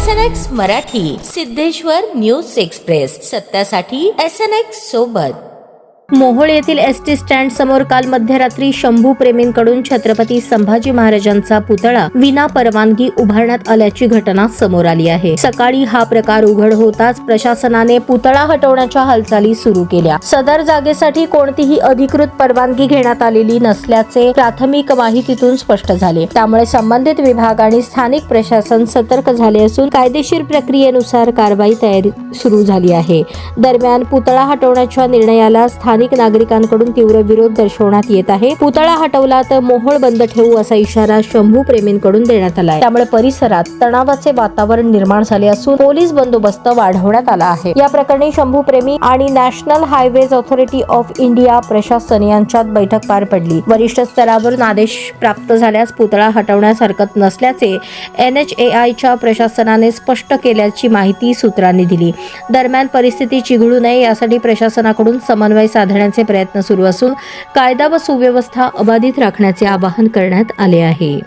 SNX Marathi, Siddheshwar news express, सत्यासाठी SNX सोबत। मोहोळ येथील एसटी स्टँड समोर काल मध्यरात्री शंभू प्रेमींकडून छत्रपती संभाजी महाराजांचा पुतळा विना परवानगी उभारण्यात आल्याची घटना समोर आली आहे। सकाळी हा प्रकार उघड होताच प्रशासनाने पुतळा हटवण्याच्या हालचाली सुरू केल्या। सदर जागेसाठी कोणतीही अधिकृत परवानगी घेण्यात आलेली नसल्याचे प्राथमिक माहितीतून स्पष्ट झाले। त्यामुळे संबंधित विभाग आणि स्थानिक प्रशासन सतर्क झाले असून कायदेशीर प्रक्रियेनुसार कारवाई तयारी सुरू झाली आहे। दरम्यान पुतळा हटवण्याच्या निर्णयाला स्थानिक नागरिकांकडून तीव्र विरोध दर्शवण्यात येत आहे। पुतळा हटवला तर मोहोळ बंद ठेवू असा इशारा शंभू प्रेमींकडून देण्यात आला आहे। त्यामुळे परिसरात तणावाचे वातावरण निर्माण झाले असून पोलीस बंदोबस्त वाढवण्यात आला आहे। या प्रकरणी शंभू प्रेमी आणि national highways authority of India प्रशासन यांच्यात बैठक पार पडली। वरिष्ठ स्तरावरून आदेश प्राप्त झाल्यास पुतळा हटवण्यास हरकत नसल्याचे NHAIच्या प्रशासनाने स्पष्ट केल्याची माहिती सूत्रांनी दिली। दरम्यान परिस्थिती चिघळू नये यासाठी प्रशासनाकडून समन्वय साधण्याचे प्रयत्न सुरू असून कायदा व सुव्यवस्था अबाधित राखण्याचे आवाहन करण्यात आले आहे।